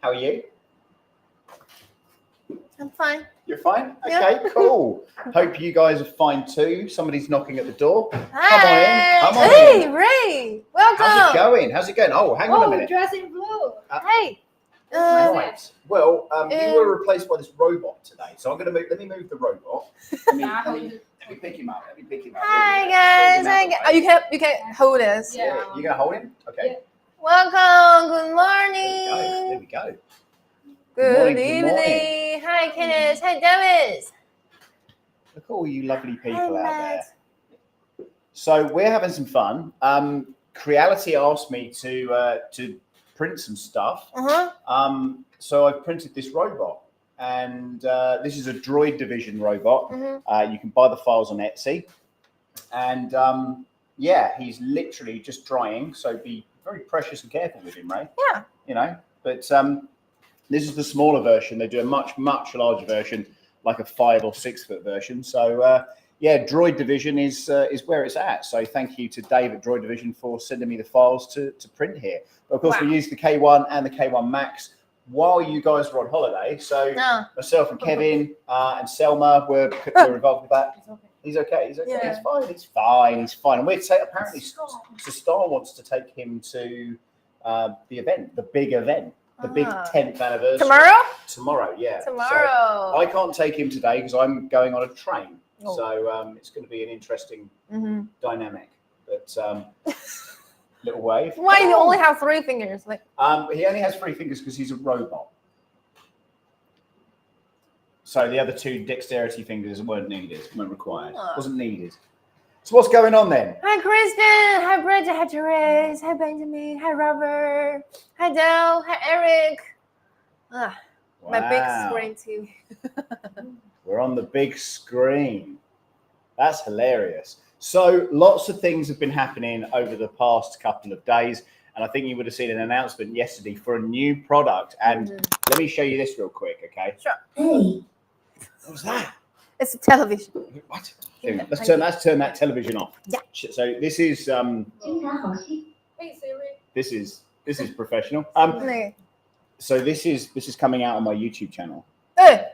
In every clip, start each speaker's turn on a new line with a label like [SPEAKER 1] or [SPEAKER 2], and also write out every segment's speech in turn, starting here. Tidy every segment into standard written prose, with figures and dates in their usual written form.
[SPEAKER 1] How are you?
[SPEAKER 2] I'm fine.
[SPEAKER 1] You're fine? Okay, cool. Hope you guys are fine too. Somebody's knocking at the door.
[SPEAKER 2] Hi.
[SPEAKER 1] Come on in.
[SPEAKER 2] Hey, Ray. Welcome.
[SPEAKER 1] How's it going? How's it going? Oh, hang on a minute.
[SPEAKER 3] Dressed in blue.
[SPEAKER 2] Hey.
[SPEAKER 1] Right. Well, you were replaced by this robot today, so I'm going to move. Let me move the robot. Let me pick him up.
[SPEAKER 2] Hi guys. Hi guys. Oh, you can hold this.
[SPEAKER 3] Yeah.
[SPEAKER 1] You going to hold him? Okay.
[SPEAKER 3] Yeah.
[SPEAKER 2] Welcome. Good morning.
[SPEAKER 1] There we go.
[SPEAKER 2] Good
[SPEAKER 1] Good
[SPEAKER 2] evening.
[SPEAKER 1] morning.
[SPEAKER 2] Hi, Kenneth. Hi, Davis.
[SPEAKER 1] Look at all you lovely people
[SPEAKER 2] Hi,
[SPEAKER 1] out
[SPEAKER 2] Matt.
[SPEAKER 1] there. So we're having some fun. Creality asked me to print some stuff. So I've printed this robot, and this is a Droid Division robot. You can buy the files on Etsy, and yeah, he's literally just drying. So be very precious and careful with him, Ray.
[SPEAKER 2] Yeah.
[SPEAKER 1] You know, but this is the smaller version. They do a much larger version, like a 5 or 6 foot version. So yeah, Droid Division is where it's at. So thank you to Dave at Droid Division for sending me the files to print here. But of course, we used the K1 and the K1 Max while you guys were on holiday. So myself and Kevin and Selma were involved with that. He's okay. He's okay.
[SPEAKER 2] Yeah.
[SPEAKER 1] He's fine. And we're apparently Star wants to take him to the event, the big event. The big 10th anniversary. Tomorrow, yeah.
[SPEAKER 2] Tomorrow.
[SPEAKER 1] So I can't take him today because I'm going on a train. So it's going to be an interesting dynamic. But little wave.
[SPEAKER 2] Why do you only have 3 fingers? Like.
[SPEAKER 1] He only has 3 fingers because he's a robot. So the other 2 dexterity fingers weren't required. Wasn't needed. So what's going on then?
[SPEAKER 2] Hi, Kristen. Hi, Bridget. Hi, Therese. Hi, Benjamin. Hi, Robert. Hi, Del. Hi, Eric. My big screen too.
[SPEAKER 1] We're on the big screen. That's hilarious. So lots of things have been happening over the past couple of days. And I think you would have seen an announcement yesterday for a new product. And let me show you this real quick, okay?
[SPEAKER 2] Sure.
[SPEAKER 1] Hey. What was that?
[SPEAKER 2] It's a television.
[SPEAKER 1] What? Let's turn that television off.
[SPEAKER 2] Yeah.
[SPEAKER 1] So this is
[SPEAKER 3] Hey Siri.
[SPEAKER 1] this is professional. So this is coming out on my YouTube channel.
[SPEAKER 2] Hey.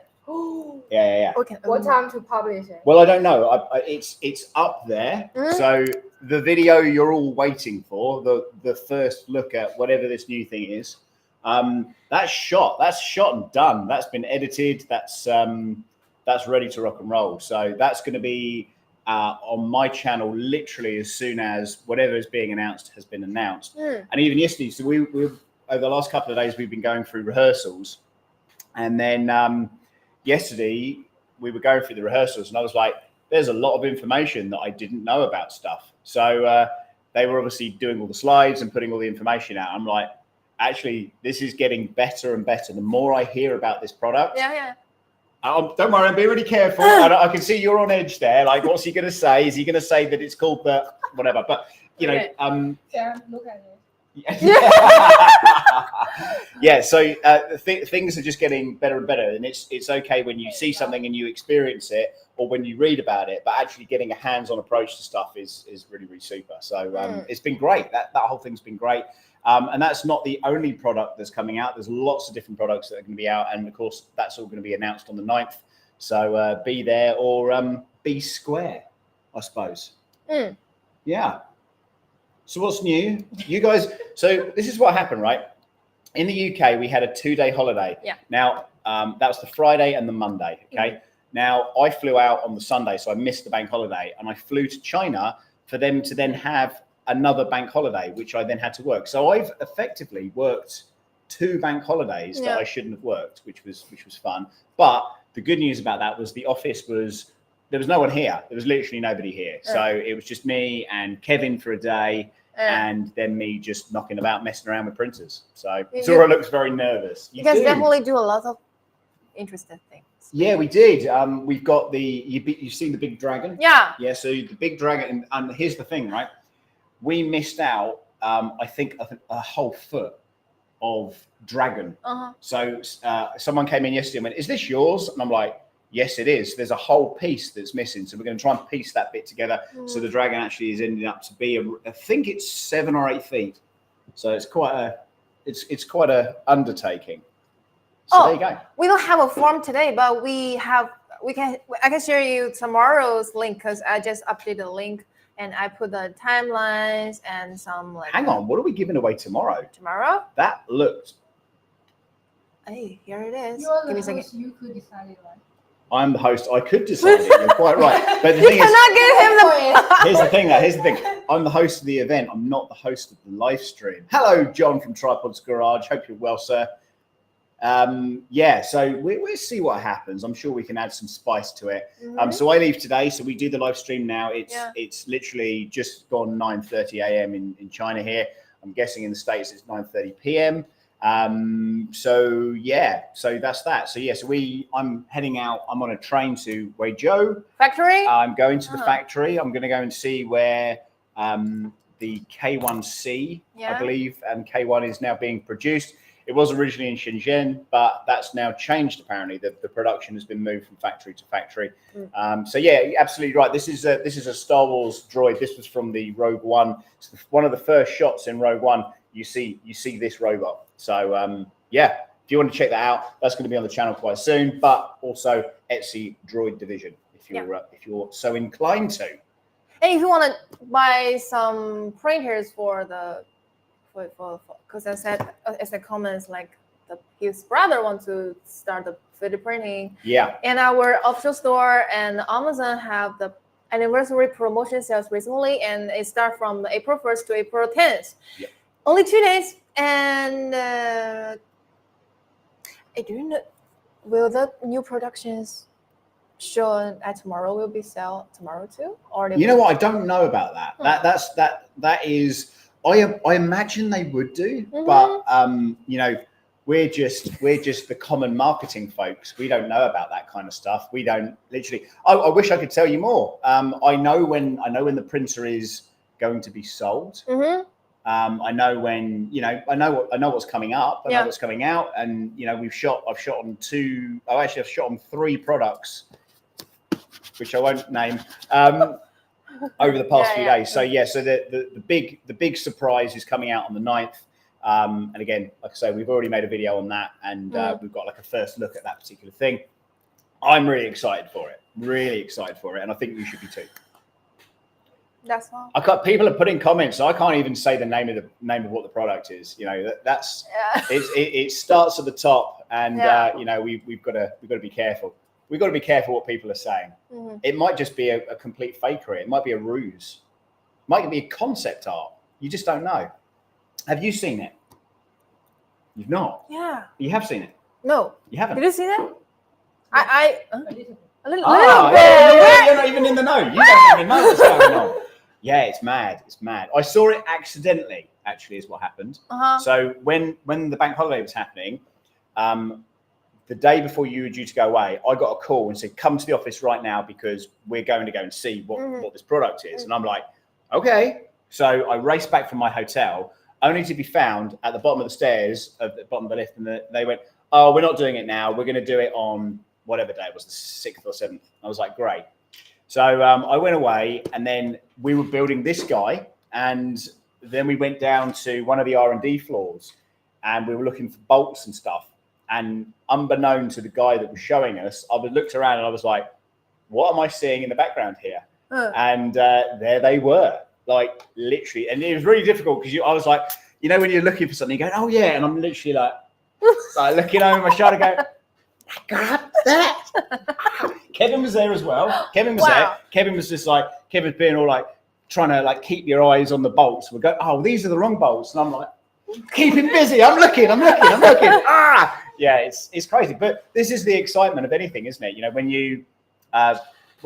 [SPEAKER 1] Yeah.
[SPEAKER 2] Okay.
[SPEAKER 3] What time to publish it?
[SPEAKER 1] Well, I don't know. It's up there. So the video you're all waiting for, the first look at whatever this new thing is, that's shot and done. That's been edited. That's ready to rock and roll. So that's going to be on my channel literally as soon as whatever is being announced has been announced. And even yesterday, so we over the last couple of days we've been going through rehearsals, and then yesterday we were going through the rehearsals, and I was like, "There's a lot of information that I didn't know about stuff." So they were obviously doing all the slides and putting all the information out. I'm like, actually, this is getting better and better. The more I hear about this product, don't worry, I'm being really careful. I can see you're on edge there. Like, what's he going to say? Is he going to say that it's called the whatever? But you know,
[SPEAKER 3] Sarah, look at it.
[SPEAKER 1] Yeah. So things are just getting better and better, and it's okay when you see something and you experience it, or when you read about it. But actually, getting a hands-on approach to stuff is really super. So it's been great. That whole thing's been great. And that's not the only product that's coming out. There's lots of different products that are going to be out. And of course, that's all going to be announced on the 9th. So be there or be square, I suppose. Yeah. So what's new? You guys, so this is what happened, right? In the UK, we had a 2-day holiday.
[SPEAKER 2] Yeah.
[SPEAKER 1] Now, that was the Friday and the Monday, okay? Now, I flew out on the Sunday, so I missed the bank holiday. And I flew to China for them to then have another bank holiday, which I then had to work. So I've effectively worked 2 bank holidays that I shouldn't have worked, which was fun. But the good news about that was the office there was no one here. There was literally nobody here. So it was just me and Kevin for a day, and then me just knocking about, messing around with printers. So Zora looks very nervous.
[SPEAKER 2] You guys definitely do a lot of interesting things.
[SPEAKER 1] Yeah, we did. We've got you've seen the big dragon?
[SPEAKER 2] Yeah.
[SPEAKER 1] Yeah, so the big dragon, and here's the thing, right? We missed out, I think a whole foot of dragon. So someone came in yesterday and went, "Is this yours?" And I'm like, "Yes, it is." There's a whole piece that's missing. So we're going to try and piece that bit together. So the dragon actually is ending up to be, I think it's 7 or 8 feet. So it's quite a undertaking. So there you go.
[SPEAKER 2] We don't have a form today, but I can share you tomorrow's link because I just updated the link and I put the timelines and some like.
[SPEAKER 1] Hang on, what are we giving away tomorrow?
[SPEAKER 2] Tomorrow?
[SPEAKER 1] That looked.
[SPEAKER 2] Hey, here it is.
[SPEAKER 3] You're
[SPEAKER 2] Give me a
[SPEAKER 3] the
[SPEAKER 2] second.
[SPEAKER 3] host, you could decide it, right?
[SPEAKER 1] I'm the host. I could decide it. You're quite right. But the thing is,
[SPEAKER 2] cannot give him the.
[SPEAKER 1] here's the thing. I'm the host of the event. I'm not the host of the live stream. Hello, John from Tripod's Garage. Hope you're well, sir. Yeah, so we'll see what happens. I'm sure we can add some spice to it. So I leave today. So we do the live stream now. It's literally just gone 9:30 a.m. in China here. I'm guessing in the States it's 9:30 p.m. So yeah, so that's that. So yes, I'm heading out. I'm on a train to Guizhou
[SPEAKER 2] Factory.
[SPEAKER 1] I'm going to the factory. I'm going to go and see where the K1C, I believe, and K1 is now being produced. It was originally in Shenzhen, but that's now changed. Apparently, the production has been moved from factory to factory. So yeah, you're absolutely right. This is a Star Wars droid. This was from the Rogue One. It's one of the first shots in Rogue One. You see this robot. So yeah, if you want to check that out, that's going to be on the channel quite soon. But also Etsy Droid Division, if you're so inclined to.
[SPEAKER 2] And if you want to buy some printers for because I said as a comments like his brother wants to start the 3D printing.
[SPEAKER 1] Yeah.
[SPEAKER 2] And our official store and Amazon have the anniversary promotion sales recently, and it starts from April 1st to April 10th.
[SPEAKER 1] Yep.
[SPEAKER 2] Only 2 days. And I do know, will the new productions shown at tomorrow will be sell tomorrow too? Or
[SPEAKER 1] you know what? I don't know about that. That is. I imagine they would do, but you know, we're just the common marketing folks. We don't know about that kind of stuff. We don't literally. I wish I could tell you more. I know when the printer is going to be sold. I know when, you know, I know what's coming up. I know what's coming out, and you know, I've shot on 3 products, which I won't name. Over the past few days. So yeah, so the big surprise is coming out on the 9th. And again, like I say, we've already made a video on that, and we've got like a first look at that particular thing. I'm really excited for it. And I think you should be too.
[SPEAKER 2] That's all.
[SPEAKER 1] People are putting comments, so I can't even say the name of what the product is. You know, that's it starts at the top, and you know, we've got to be careful. We've got to be careful what people are saying. It might just be a complete fakery. It might be a ruse. It might be a concept art. You just don't know. Have you seen it? You've not?
[SPEAKER 2] Yeah.
[SPEAKER 1] You have seen it?
[SPEAKER 2] No.
[SPEAKER 1] You haven't?
[SPEAKER 2] Did you see that? A little bit.
[SPEAKER 1] Yeah, you're not even in the know. You don't even know what's going on. Yeah, it's mad. It's mad. I saw it accidentally, actually, is what happened. So when the bank holiday was happening, the day before you were due to go away, I got a call and said, come to the office right now because we're going to go and see what this product is. And I'm like, okay. So I raced back from my hotel, only to be found at the bottom of the stairs, at the bottom of the lift. And they went, oh, we're not doing it now. We're going to do it on whatever day it was, the 6th or 7th. I was like, great. So I went away, and then we were building this guy. And then we went down to one of the R&D floors, and we were looking for bolts and stuff. And unbeknown to the guy that was showing us, I looked around and I was like, what am I seeing in the background here? And there they were, like literally. And it was really difficult because I was like, you know, when you're looking for something, you're going, oh yeah. And I'm literally like looking over my shoulder going, grab that. Kevin was there as well. Kevin was there. Kevin was just like, Kevin's being all like, trying to like keep your eyes on the bolts. We go, oh, these are the wrong bolts. And I'm like, keep him busy. I'm looking. Yeah, it's crazy, but this is the excitement of anything, isn't it? You know, when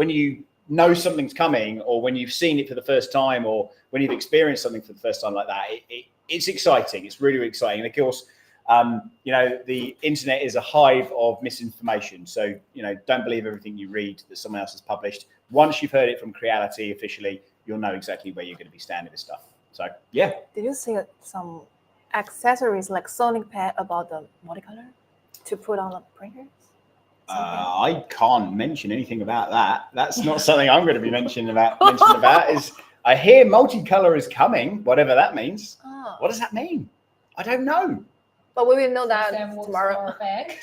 [SPEAKER 1] you know something's coming, or when you've seen it for the first time, or when you've experienced something for the first time like that, it's exciting. It's really, really exciting. And of course, you know, the internet is a hive of misinformation. So, you know, don't believe everything you read that someone else has published. Once you've heard it from Creality officially, you'll know exactly where you're going to be standing with stuff. So, yeah.
[SPEAKER 2] Did you see some accessories like Sonic pad about the multicolor to put on the printers?
[SPEAKER 1] I can't mention anything about that. That's not something I'm going to be mentioning about. Is I hear multicolor is coming, whatever that means. What does that mean? I don't know.
[SPEAKER 2] But we will know that
[SPEAKER 3] Sam works
[SPEAKER 2] tomorrow.
[SPEAKER 3] for a bank.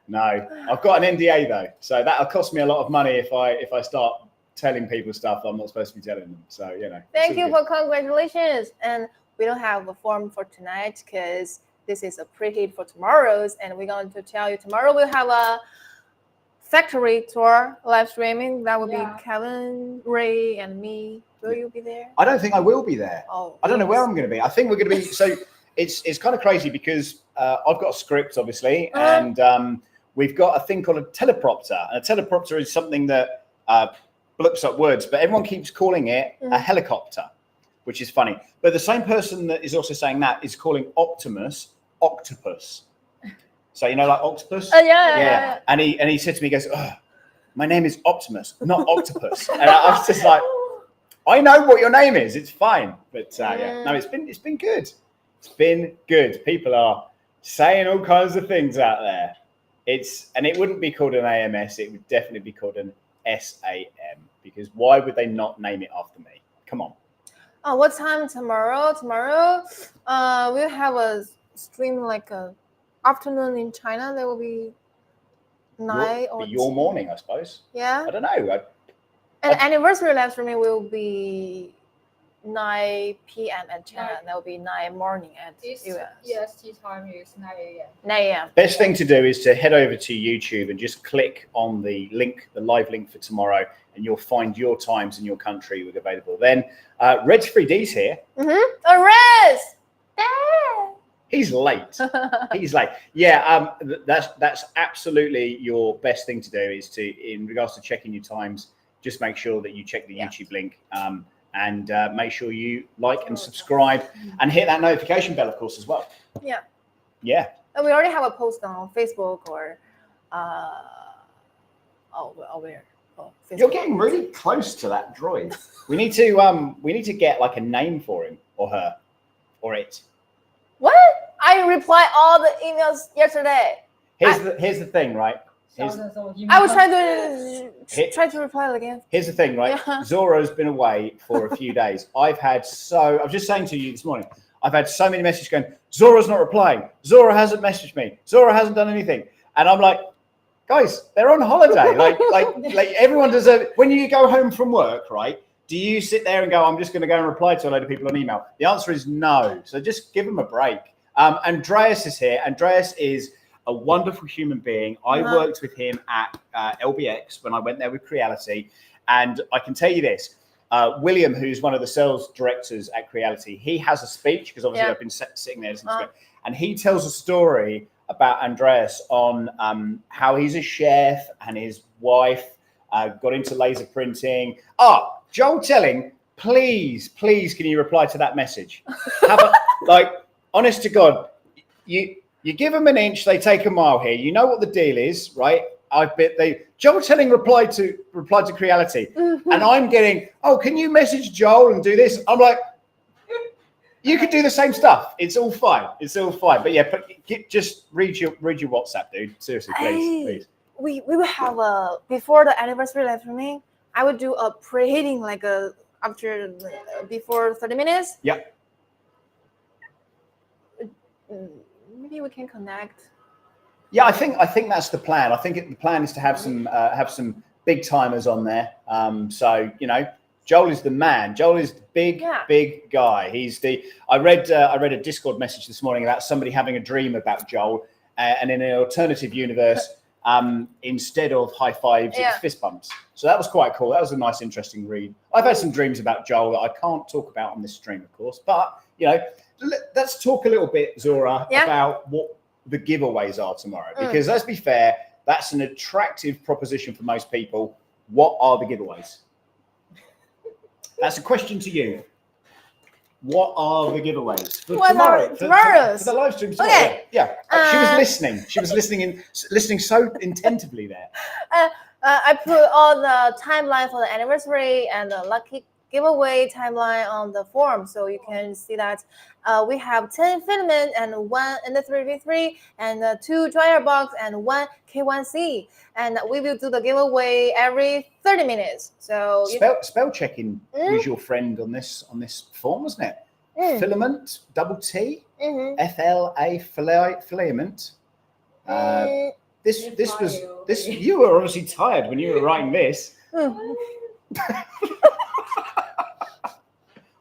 [SPEAKER 1] No, I've got an NDA though, so that'll cost me a lot of money if I start telling people stuff I'm not supposed to be telling them. So
[SPEAKER 2] Thank you for congratulations. And we don't have a form for tonight because this is a preheat for tomorrow's, and we're going to tell you tomorrow we'll have a factory tour live streaming. That will be Kevin, Ray, and me. Will you be there?
[SPEAKER 1] I don't think I will be there.
[SPEAKER 2] Oh,
[SPEAKER 1] I don't know where I'm going to be. I think we're going to be. So it's kind of crazy because I've got a script, obviously, and we've got a thing called a teleprompter. And a teleprompter is something that blips up words, but everyone keeps calling it a helicopter, which is funny. But the same person that is also saying that is calling Optimus octopus. So like octopus?
[SPEAKER 2] Yeah.
[SPEAKER 1] And he said to me, he goes, oh, my name is Optimus, not octopus. And I was just like, I know what your name is. It's fine. But no, it's been good. It's been good. People are saying all kinds of things out there. And it wouldn't be called an AMS. It would definitely be called an SAM, because why would they not name it after me? Come on.
[SPEAKER 2] Oh, what time tomorrow? Tomorrow, we'll have a stream like a afternoon in China. There will be night or
[SPEAKER 1] your morning, I suppose.
[SPEAKER 2] Yeah.
[SPEAKER 1] I don't know.
[SPEAKER 2] And anniversary live streaming will be 9 p.m. at China. That will be 9 morning at US.
[SPEAKER 3] EST time is 9 a.m.
[SPEAKER 2] 9 a.m.
[SPEAKER 1] Best thing to do is to head over to YouTube and just click on the link, the live link for tomorrow, and you'll find your times in your country with available. Then Red's 3D's here.
[SPEAKER 2] Rez!
[SPEAKER 1] He's late. He's late. Yeah, that's absolutely your best thing to do is in regards to checking your times, just make sure that you check the YouTube link and make sure you like and subscribe and hit that notification bell, of course, as well. Yeah.
[SPEAKER 2] And we already have a post on Facebook or where? Oh, Facebook.
[SPEAKER 1] You're getting really close to that droid. We need to get like a name for him or her or it.
[SPEAKER 2] What? I replied all the emails yesterday.
[SPEAKER 1] Here's the thing, right?
[SPEAKER 2] I was trying to reply again.
[SPEAKER 1] Here's the thing, right? Yeah. Zora's been away for a few days. I was just saying to you this morning, I've had so many messages going, Zora's not replying. Zora hasn't messaged me. Zora hasn't done anything. And I'm like, guys, they're on holiday. like everyone deserves it. When you go home from work, right? Do you sit there and go, I'm just going to go and reply to a load of people on email? The answer is no. So just give them a break. Andreas is here. Andreas is a wonderful human being. I worked with him at LBX when I went there with Creality. And I can tell you this, William, who's one of the sales directors at Creality, he has a speech, because obviously I've been sitting there listening to it. And he tells a story about Andreas on how he's a chef and his wife got into laser printing. Joel Telling, please, can you reply to that message? Honest to God, you give them an inch, they take a mile here. You know what the deal is, right? Joel Telling replied to Creality, and I'm getting, can you message Joel and do this? I'm like, you could do the same stuff. It's all fine. But yeah, just read your WhatsApp, dude. Seriously, please.
[SPEAKER 2] We will have before the anniversary live streaming. I would do a preheating before 30 minutes.
[SPEAKER 1] Yep.
[SPEAKER 2] Maybe we can connect.
[SPEAKER 1] Yeah, I think that's the plan. I think the plan is to have some big timers on there. So Joel is the man. Joel is the big guy. I read a Discord message this morning about somebody having a dream about Joel, and in an alternative universe, instead of high fives, it's fist bumps. So that was quite cool. That was a nice, interesting read. I've had some dreams about Joel that I can't talk about on this stream, of course. But let's talk a little bit, Zora, about what the giveaways are tomorrow. Because let's be fair, that's an attractive proposition for most people. What are the giveaways? That's a question to you. What are the giveaways for tomorrow? For the live stream tomorrow. Okay. Yeah. She was listening. She was listening so attentively there.
[SPEAKER 2] I put all the timeline for the anniversary and the lucky giveaway timeline on the form, so you can see that we have 10 filament and 1 N3V3 and 2 dryer box and 1 K1C, and we will do the giveaway every 30 minutes. So
[SPEAKER 1] spell checking was your friend on this form, wasn't it? filament, double T,
[SPEAKER 2] Mm-hmm.
[SPEAKER 1] filament. This you were obviously tired when you were writing this.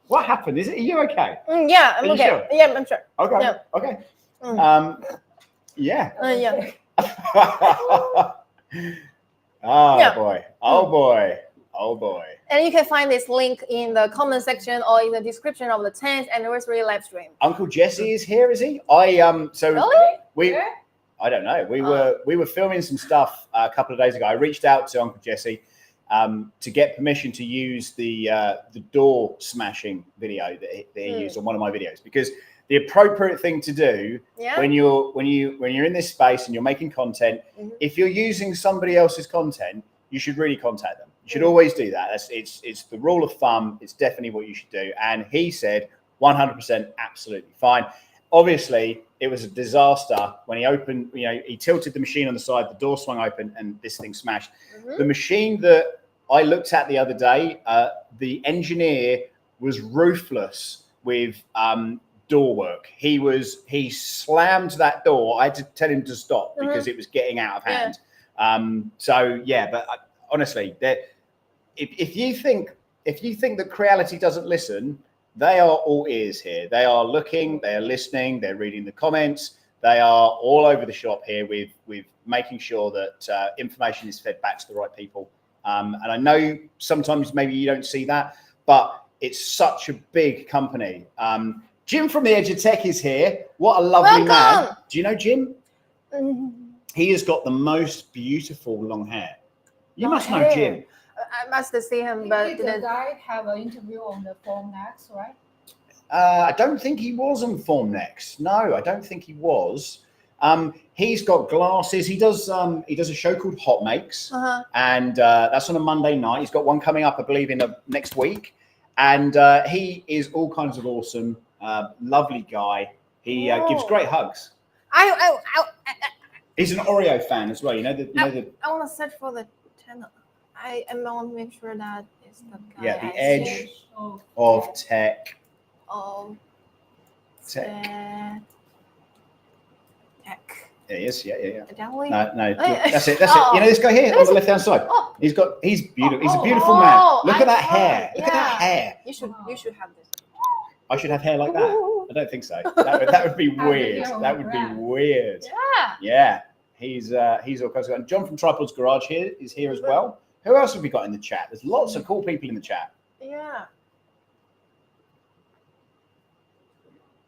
[SPEAKER 1] What happened? Are you okay?
[SPEAKER 2] Yeah, I'm
[SPEAKER 1] Are you
[SPEAKER 2] okay.
[SPEAKER 1] sure?
[SPEAKER 2] Yeah, I'm sure.
[SPEAKER 1] Okay.
[SPEAKER 2] Yeah.
[SPEAKER 1] Okay. Yeah.
[SPEAKER 2] Yeah.
[SPEAKER 1] Oh
[SPEAKER 2] Yeah.
[SPEAKER 1] boy. Oh boy. Oh boy.
[SPEAKER 2] And you can find this link in the comment section or in the description of the 10th anniversary live stream.
[SPEAKER 1] Uncle Jesse is here, is he? So
[SPEAKER 2] Really?
[SPEAKER 1] we I don't know. We were filming some stuff a couple of days ago. I reached out to Uncle Jesse to get permission to use the door smashing video that he used on one of my videos, because the appropriate thing to do when you're in this space and you're making content, if you're using somebody else's content, you should really contact them. You should always do that. It's the rule of thumb. It's definitely what you should do. And he said 100% absolutely fine. Obviously, it was a disaster when he opened, he tilted the machine on the side, the door swung open and this thing smashed. The machine that I looked at the other day, the engineer was ruthless with door work. He slammed that door. I had to tell him to stop because it was getting out of hand. But honestly, if you think that Creality doesn't listen, they are all ears here. They are looking, they are listening, they're reading the comments. They are all over the shop here with making sure that information is fed back to the right people. And I know sometimes maybe you don't see that, but it's such a big company. Jim from the Edge of Tech is here. What a lovely man. Do you know Jim? He has got the most beautiful long hair. You must know Jim.
[SPEAKER 2] I must see him, but
[SPEAKER 3] Did the guy have an interview on the phone next, right?
[SPEAKER 1] I don't think he was on Form Next. No, I don't think he was. He's got glasses. He does a show called Hot Makes, and that's on a Monday night. He's got one coming up, I believe, in next week. And he is all kinds of awesome, lovely guy. He gives great hugs. He's an Oreo fan as well. I
[SPEAKER 2] want to search for the channel. I want to make sure that it's the guy.
[SPEAKER 1] Yeah, the Edge of Tech.
[SPEAKER 2] Tech.
[SPEAKER 1] There he is. Yeah.
[SPEAKER 2] Definitely.
[SPEAKER 1] No, that's it. This guy here on the left-hand side. He's beautiful. He's a beautiful man. Look at that hair. Look at that hair.
[SPEAKER 2] You should have this.
[SPEAKER 1] I should have hair like that. I don't think so. That would be weird. That would be weird. Yeah. He's all kinds of. And John from Tripod's Garage here is here as well. Who else have we got in the chat? There's lots of cool people in the chat.
[SPEAKER 2] Yeah.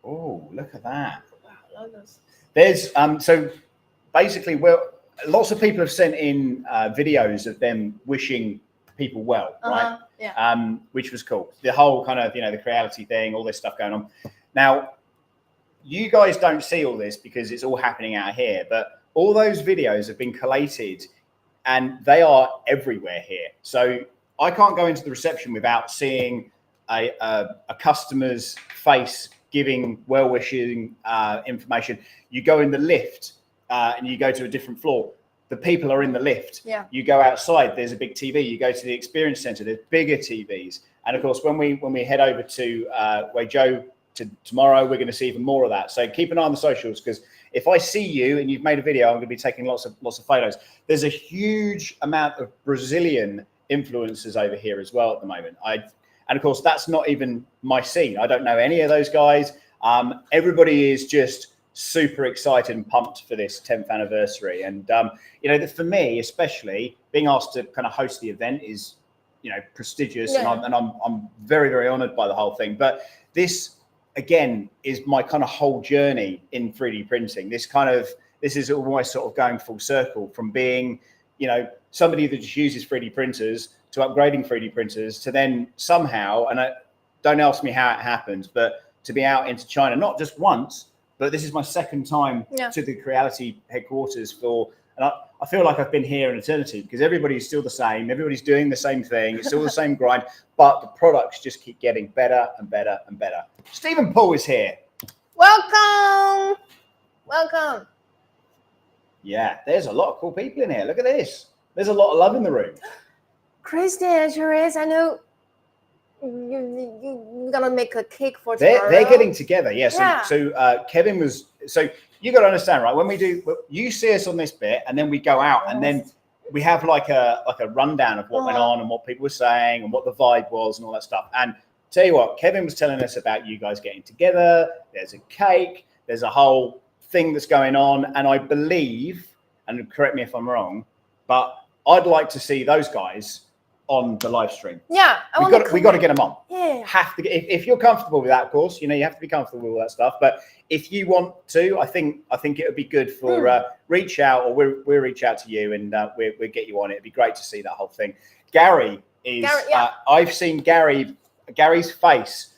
[SPEAKER 1] Oh, look at that.
[SPEAKER 2] Wow, love this.
[SPEAKER 1] There's so basically, lots of people have sent in videos of them wishing people well, right?
[SPEAKER 2] Yeah.
[SPEAKER 1] Which was cool. The whole kind of the Creality thing, all this stuff going on. Now, you guys don't see all this because it's all happening out here, but all those videos have been collated, and they are everywhere here. So I can't go into the reception without seeing a customer's face giving well-wishing information. You go in the lift and you go to a different floor. The people are in the lift.
[SPEAKER 2] Yeah.
[SPEAKER 1] You go outside, there's a big TV. You go to the experience center, there's bigger TVs. And of course, when we head over to Guizhou tomorrow, we're going to see even more of that. So keep an eye on the socials, because if I see you and you've made a video, I'm going to be taking lots of photos. There's a huge amount of Brazilian influencers over here as well at the moment. And of course, that's not even my scene. I don't know any of those guys. Everybody is just super excited and pumped for this 10th anniversary. And, for me, especially being asked to kind of host the event is, prestigious.
[SPEAKER 2] Yeah.
[SPEAKER 1] And I'm very, very honored by the whole thing. But this, again, is my kind of whole journey in 3D printing. This is almost sort of going full circle from being, somebody that just uses 3D printers to upgrading 3D printers to then somehow, and don't ask me how it happened, but to be out into China, not just once, but this is my second time to the Creality headquarters and I feel like I've been here an eternity, because everybody's still the same. Everybody's doing the same thing. It's still the same grind, but the products just keep getting better and better and better. Stephen Paul is here.
[SPEAKER 2] Welcome.
[SPEAKER 1] Yeah, there's a lot of cool people in here. Look at this. There's a lot of love in the room.
[SPEAKER 2] Christian, sure is. I know. you're gonna make a cake for
[SPEAKER 1] they're
[SPEAKER 2] tomorrow.
[SPEAKER 1] getting together. Yeah.
[SPEAKER 2] Yeah.
[SPEAKER 1] So Kevin was. So you got to understand, right? When we do, you see us on this bit, and then we go out, and then we have like a rundown of what went on and what people were saying and what the vibe was and all that stuff. And tell you what, Kevin was telling us about you guys getting together. There's a cake. There's a whole thing that's going on, and I believe, and correct me if I'm wrong, but I'd like to see those guys on the live stream.
[SPEAKER 2] Yeah,
[SPEAKER 1] we got to get them on.
[SPEAKER 2] Yeah,
[SPEAKER 1] have to get, if you're comfortable with that, of course, you have to be comfortable with all that stuff. But if you want to, I think it would be good for reach out, or we'll reach out to you, and we'll get you on it. It'd be great to see that whole thing. Gary is. I've seen Gary's face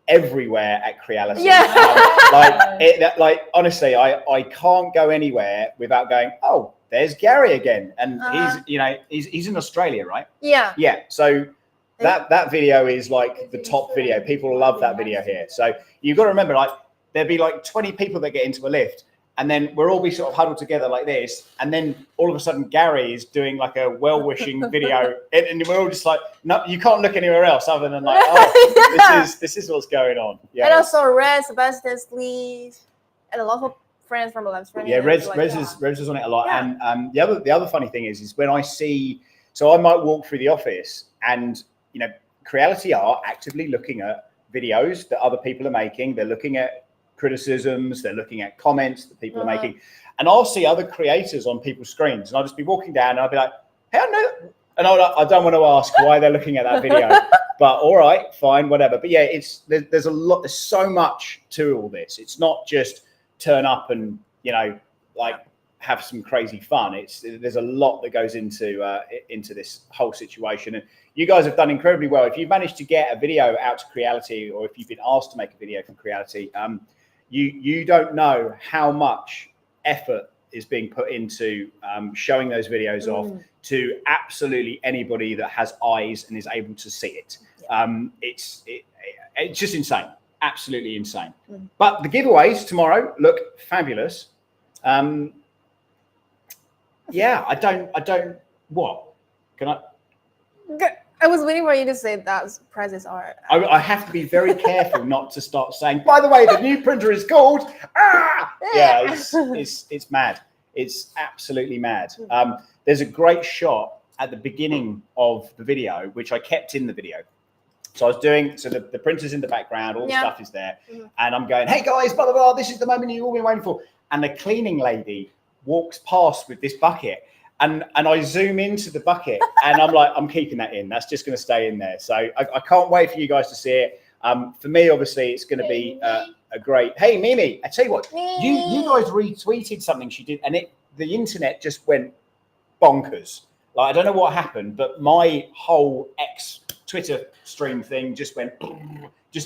[SPEAKER 1] everywhere at Creality.
[SPEAKER 2] Yeah.
[SPEAKER 1] Like honestly, I can't go anywhere without going, oh, there's Gary again, and he's in Australia, right?
[SPEAKER 2] Yeah.
[SPEAKER 1] Yeah. So that video is like the top video. People love that video here. So you've got to remember, like there'd be like 20 people that get into a lift, and then we'll all be sort of huddled together like this, and then all of a sudden Gary is doing like a well-wishing video, and we're all just like, no, you can't look anywhere else other than like, oh, this is what's going on. Yeah.
[SPEAKER 2] And also Red, Sebastian, Lee, and a lot of friends from the live stream.
[SPEAKER 1] Yeah, Rez is on it a lot. Yeah. And the other funny thing is when I see, so I might walk through the office, and Creality are actively looking at videos that other people are making. They're looking at criticisms, they're looking at comments that people are making, and I'll see other creators on people's screens, and I'll just be walking down, and I'll be like, hey, I know, and I don't want to ask why they're looking at that video, but all right, fine, whatever. But yeah, there's so much to all this. It's not just turn up and like have some crazy fun. There's a lot that goes into this whole situation, and you guys have done incredibly well. If you've managed to get a video out to Creality, or if you've been asked to make a video from Creality, you don't know how much effort is being put into showing those videos off to absolutely anybody that has eyes and is able to see it. It's just insane. Absolutely insane. But the giveaways tomorrow look fabulous. Yeah, I don't what can
[SPEAKER 2] I was waiting for you to say that prizes are.
[SPEAKER 1] I have to be very careful not to start saying, by the way, the new printer is called yeah, it's mad. It's absolutely mad. There's a great shot at the beginning of the video which I kept in the video. So I was doing, the printer's in the background, all the stuff is there. And I'm going, hey guys, blah, blah, blah, this is the moment you've all been waiting for. And the cleaning lady walks past with this bucket, and I zoom into the bucket, and I'm like, I'm keeping that in. That's just going to stay in there. So I can't wait for you guys to see it. For me, obviously, it's going to be a great, hey, Mimi, I tell you what, you guys retweeted something she did, and the internet just went bonkers. Like, I don't know what happened, but my whole Twitter stream thing just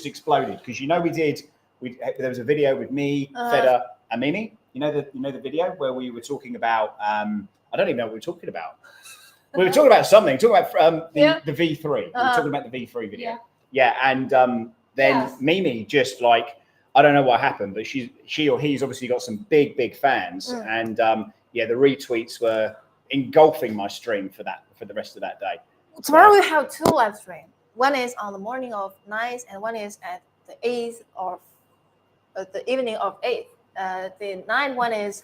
[SPEAKER 1] exploded, because there was a video with me, Feda, and Mimi. You know the video where we were talking about I don't even know what we were talking about. We were talking about something, talking about the V3. We were talking about the V3 video. Yeah, and then Mimi just like, I don't know what happened, but she or he's obviously got some big fans, and the retweets were engulfing my stream for the rest of that day.
[SPEAKER 2] Tomorrow we have 2 live streams. One is on the morning of 9th, and one is at the 8th of the evening of 8th. The 9th one is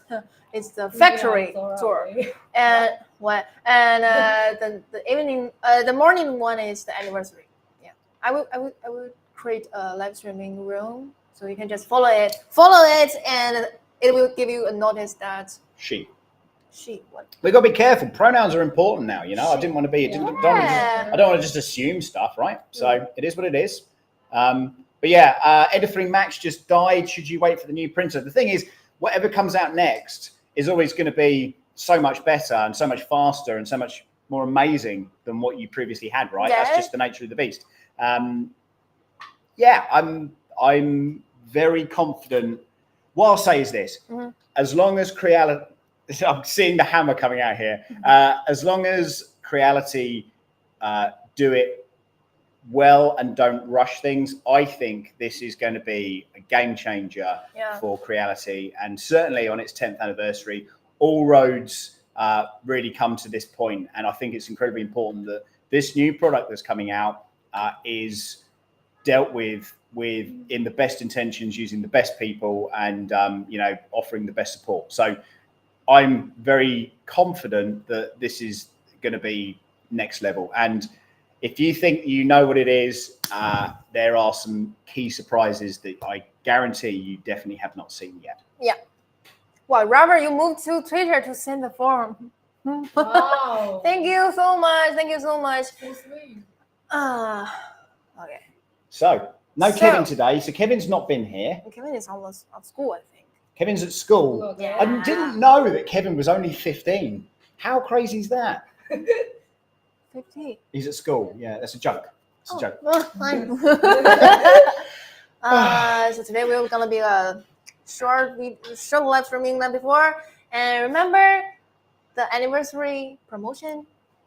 [SPEAKER 2] the factory tour, and the evening, the morning one is the anniversary. Yeah, I will create a live streaming room, so you can just follow it, and it will give you a notice that
[SPEAKER 1] she.
[SPEAKER 2] What?
[SPEAKER 1] We got to be careful. Pronouns are important now. I didn't want to be. I don't want to just assume stuff, right? So it is what it is. But yeah, Ender3 Max just died. Should you wait for the new printer? The thing is, whatever comes out next is always going to be so much better and so much faster and so much more amazing than what you previously had, right? That's just the nature of the beast. Yeah, I'm very confident. What I'll say is this: as long as Creality, I'm seeing the hammer coming out here. As long as Creality do it well and don't rush things, I think this is going to be a game changer for Creality, and certainly on its 10th anniversary, all roads really come to this point. And I think it's incredibly important that this new product that's coming out is dealt with in the best intentions, using the best people, and offering the best support. So I'm very confident that this is going to be next level. And if you think you know what it is, there are some key surprises that I guarantee you definitely have not seen yet.
[SPEAKER 2] Yeah. Well, Robert, you moved to Twitter to send the form.
[SPEAKER 3] Wow.
[SPEAKER 2] Thank you so much. Thank you so much.
[SPEAKER 3] So sweet.
[SPEAKER 2] Okay.
[SPEAKER 1] So no Kevin today. So Kevin's not been here.
[SPEAKER 2] Kevin is almost at school, I think.
[SPEAKER 1] Kevin's at school.
[SPEAKER 3] Yeah.
[SPEAKER 1] I didn't know that Kevin was only 15. How crazy is that?
[SPEAKER 2] 15.
[SPEAKER 1] He's at school. Yeah, that's a joke. It's a joke.
[SPEAKER 2] Well, fine. So today we're gonna be a short live streaming than before. And remember, the anniversary promotion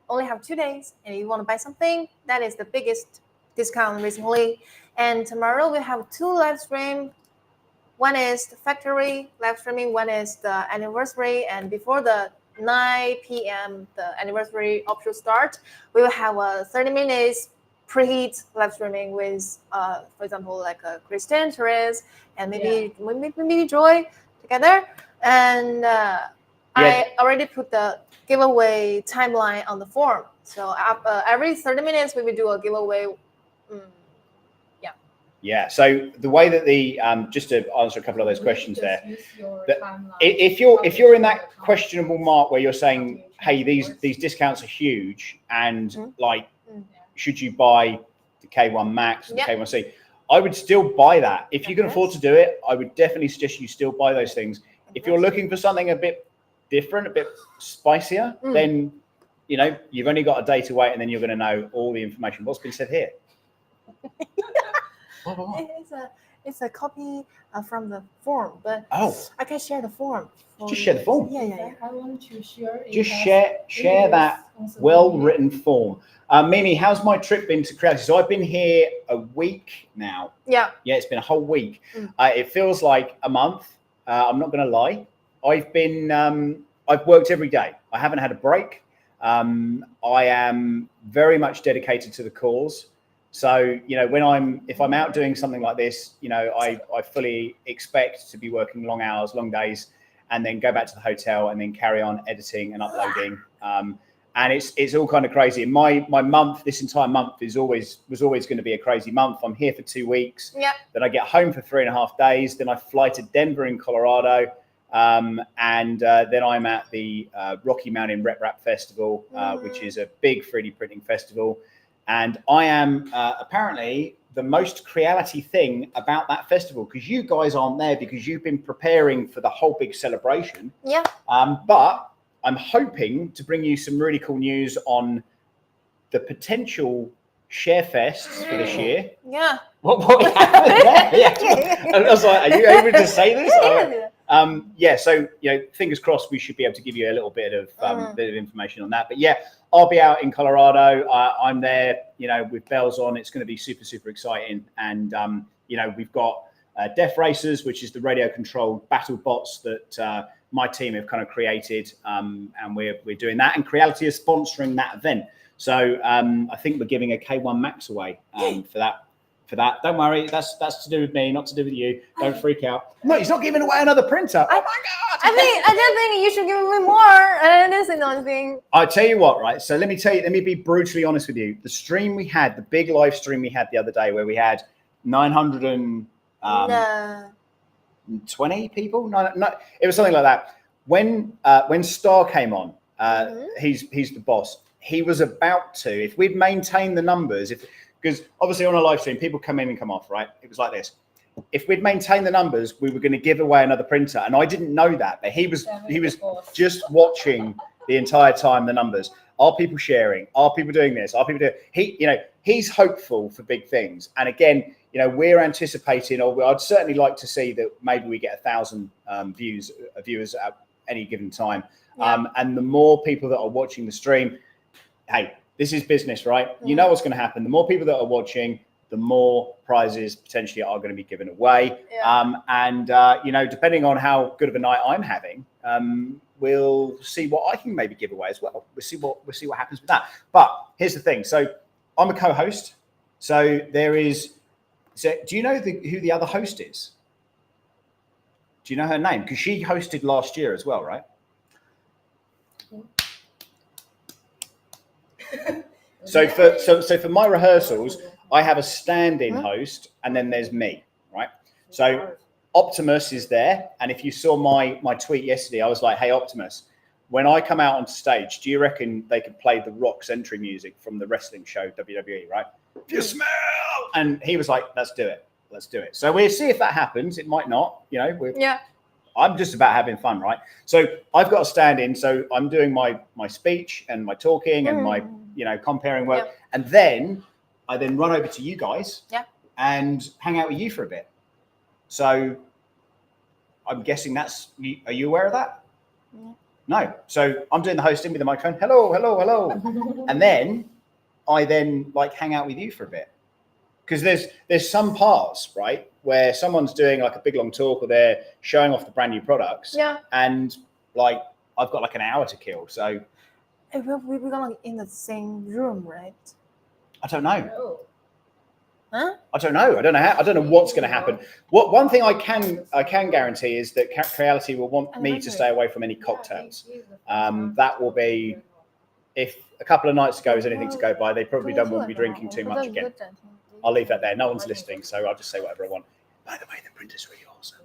[SPEAKER 2] only have 2 days. And if you want to buy something, that is the biggest discount recently. And tomorrow we have 2 live stream. One is the factory live streaming. One is the anniversary. And before the 9 p.m. the anniversary offshoot start, we will have a 30 minutes preheat live streaming with, for example, like Christian, Therese, and maybe Joy together. And I already put the giveaway timeline on the form. So every 30 minutes we will do a giveaway.
[SPEAKER 1] Yeah. So the way that the just to answer a couple of those questions there,
[SPEAKER 3] that
[SPEAKER 1] if you're in that questionable mark where you're saying, hey, these discounts are huge, and should you buy the K1 Max and the K1C? I would still buy that. If you can afford to do it, I would definitely suggest you still buy those things. If you're looking for something a bit different, a bit spicier, then you've only got a day to wait, and then you're going to know all the information. What's been said here?
[SPEAKER 2] It's a copy from the form, but I can share the form.
[SPEAKER 1] Just share the form.
[SPEAKER 2] Yeah.
[SPEAKER 3] I want to share.
[SPEAKER 1] Just share that well-written form. Mimi, how's my trip been to Creality? So I've been here a week now.
[SPEAKER 2] Yeah,
[SPEAKER 1] it's been a whole week. It feels like a month. I'm not going to lie. I've worked every day. I haven't had a break. I am very much dedicated to the cause. So, if I'm out doing something like this, I fully expect to be working long hours, long days, and then go back to the hotel and then carry on editing and uploading. And it's all kind of crazy. And my month, this entire month was always going to be a crazy month. I'm here for 2 weeks.
[SPEAKER 2] Yeah.
[SPEAKER 1] Then I get home for 3.5 days. Then I fly to Denver in Colorado. And then I'm at the Rocky Mountain Rep Rap Festival, which is a big 3D printing festival. And I am apparently the most Creality thing about that festival, because you guys aren't there because you've been preparing for the whole big celebration.
[SPEAKER 2] Yeah.
[SPEAKER 1] But I'm hoping to bring you some really cool news on the potential share fests for this year.
[SPEAKER 2] Yeah.
[SPEAKER 1] What happened there? Yeah. I was like, are you able to say this? So fingers crossed we should be able to give you a little bit of information on that. But yeah, I'll be out in Colorado. I'm there, with bells on. It's going to be super, super exciting. And we've got Def Racers, which is the radio controlled battle bots that my team have kind of created, and we're doing that. And Creality is sponsoring that event. So I think we're giving a K1 Max away for that. Don't worry, that's to do with me, not to do with you. Don't freak out. No, he's not giving away another printer. Oh my god!
[SPEAKER 2] I just think you should give me more. And this is another thing.
[SPEAKER 1] I'll tell you what, right? So let me be brutally honest with you. The stream we had, the big live stream we had the other day, where we had 920 people. No, it was something like that. When Star came on, he's the boss. He was about to, if we'd maintained the numbers, because obviously on a live stream, people come in and come off, right? It was like this. If we'd maintained the numbers, we were going to give away another printer. And I didn't know that, but he was just watching the entire time, the numbers. Are people sharing? Are people doing this? Are people doing, he's hopeful for big things. And again, we're anticipating, or I'd certainly like to see that maybe we get 1,000 viewers at any given time.
[SPEAKER 2] Yeah.
[SPEAKER 1] And the more people that are watching the stream, hey, this is business, right? You know what's going to happen. The more people that are watching, the more prizes potentially are going to be given away.
[SPEAKER 2] Yeah.
[SPEAKER 1] Depending on how good of a night I'm having, we'll see what I can maybe give away as well. We'll see what happens with that. But here's the thing. So I'm a co-host. So there is. So do you know who the other host is? Do you know her name? Because she hosted last year as well, right? So for my rehearsals, I have a stand-in host, and then there's me, right? So Optimus is there, and if you saw my tweet yesterday, I was like, "Hey Optimus, when I come out on stage, do you reckon they could play the Rock's entry music from the wrestling show WWE, right? If you smell," and he was like, "Let's do it, let's do it." So we'll see if that happens. It might not, you know.
[SPEAKER 2] Yeah.
[SPEAKER 1] I'm just about having fun, right? So I've got to stand in. So I'm doing my speech and my talking and my, you know, comparing work.
[SPEAKER 2] Yep.
[SPEAKER 1] And then I then run over to you guys
[SPEAKER 2] and
[SPEAKER 1] hang out with you for a bit. So I'm guessing are you aware of that?
[SPEAKER 2] Yeah.
[SPEAKER 1] No. So I'm doing the hosting with the microphone. Hello, hello, hello. And then I like hang out with you for a bit. Because there's some parts, right, where someone's doing like a big long talk or they're showing off the brand new products.
[SPEAKER 2] Yeah.
[SPEAKER 1] And like I've got like an hour to kill. So
[SPEAKER 2] we're gonna in the same room, right?
[SPEAKER 1] I don't know.
[SPEAKER 3] No.
[SPEAKER 2] Huh?
[SPEAKER 1] I don't know. I don't know what's going to happen. One thing I can guarantee is that Creality will want me to stay away from any cocktails. That will be, if a couple of nights ago is anything to go by, they probably don't want me drinking too much again. I'll leave that there. No one's listening, so I'll just say whatever I want. By the way, the printer's really awesome.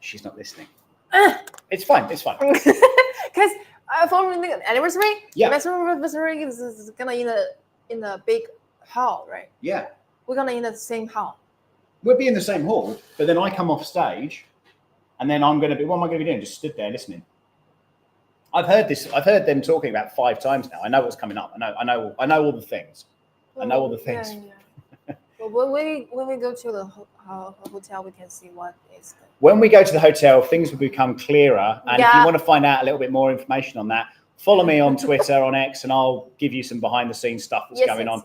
[SPEAKER 1] She's not listening. It's fine. It's fine.
[SPEAKER 2] Because for the anniversary, anniversary is gonna in the big hall, right?
[SPEAKER 1] Yeah.
[SPEAKER 2] We're gonna in the same hall.
[SPEAKER 1] We'll be in the same hall, but then I come off stage, and then I'm gonna be. What am I gonna be doing? Just stood there listening. I've heard this. I've heard them talking about 5 times now. I know what's coming up. I know all the things. I know all the things.
[SPEAKER 2] Yeah. Well, when we go to the hotel, we can see what is good.
[SPEAKER 1] When we go to the hotel, things will become clearer. And if you want to find out a little bit more information on that, follow me on Twitter, on X, and I'll give you some behind-the-scenes stuff that's going on.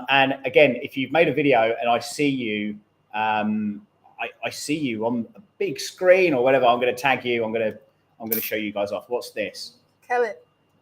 [SPEAKER 1] And again, if you've made a video and I see you, I see you on a big screen or whatever, I'm going to tag you. I'm going to show you guys off. What's this?
[SPEAKER 2] Kevin.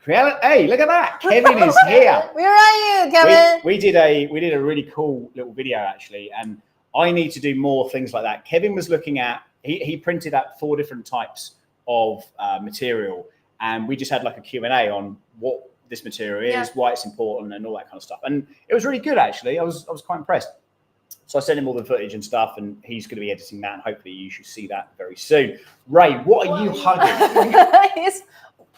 [SPEAKER 1] Hey, look at that! Kevin is here.
[SPEAKER 2] Where are you, Kevin?
[SPEAKER 1] We did a really cool little video actually, and I need to do more things like that. Kevin was looking at he printed out 4 different types of material, and we just had like a Q&A on what this material is, why it's important, and all that kind of stuff. And it was really good actually. I was quite impressed. So I sent him all the footage and stuff, and he's going to be editing that, and hopefully you should see that very soon. Ray, what are you hugging?
[SPEAKER 2] It's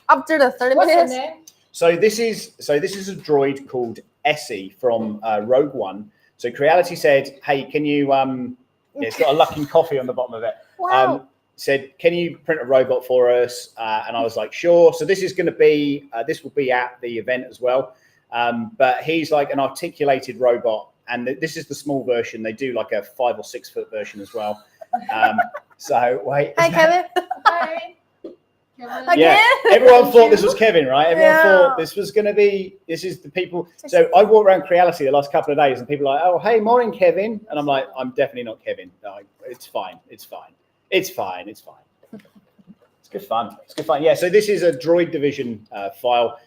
[SPEAKER 2] after the 30
[SPEAKER 3] What's
[SPEAKER 2] minutes.
[SPEAKER 3] the name?
[SPEAKER 1] So this is a droid called Essie from Rogue One. So Creality said, "Hey, can you it's got a Luckin Coffee on the bottom of it.
[SPEAKER 2] Wow.
[SPEAKER 1] Said, can you print a robot for us?" And I was like, "Sure." So this is going to be this will be at the event as well. But he's like an articulated robot, and this is the small version. They do like a 5 or 6 foot version as well. So wait.
[SPEAKER 2] Hi, Kevin.
[SPEAKER 3] Hi.
[SPEAKER 1] Yeah, everyone thought this was Kevin, right? Everyone thought this was going to be, this is the people. So I walked around Creality the last couple of days and people are like, "Oh, hey, morning, Kevin." And I'm like, "I'm definitely not Kevin. No, it's fine. It's fine. It's fine. It's fine." It's good fun. It's good fun. Yeah, so this is a Droid Division file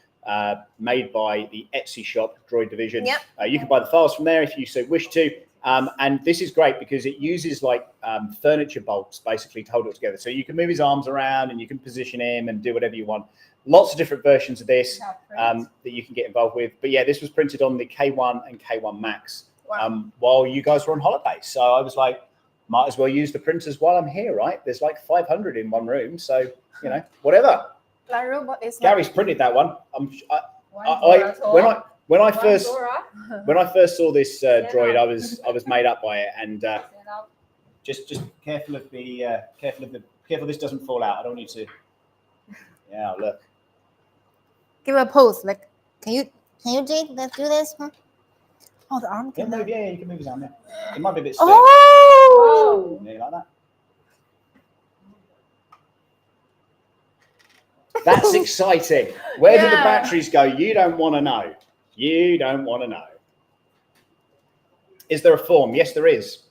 [SPEAKER 1] made by the Etsy shop, Droid Division.
[SPEAKER 2] Yep.
[SPEAKER 1] You can buy the files from there if you so wish to. And this is great because it uses like furniture bolts basically to hold it together. So you can move his arms around and you can position him and do whatever you want. Lots of different versions of this that you can get involved with. But yeah, this was printed on the K1 and K1 Max while you guys were on holiday. So I was like, might as well use the printers while I'm here, right? There's like 500 in one room. So, you know, whatever. Gary's printed that one. When I first saw this droid, I was made up by it, and just careful this doesn't fall out. I don't need to. Yeah, look.
[SPEAKER 2] Give a pose. Like, can you Jake? Let's do this. Huh? Oh, the arm.
[SPEAKER 1] Yeah, you can move his arm. Yeah. It might be a bit stiff.
[SPEAKER 2] Oh!
[SPEAKER 1] Yeah, like that. That's exciting. Where did the batteries go? You don't want to know. You don't want to know. Is there a form? Yes, there is.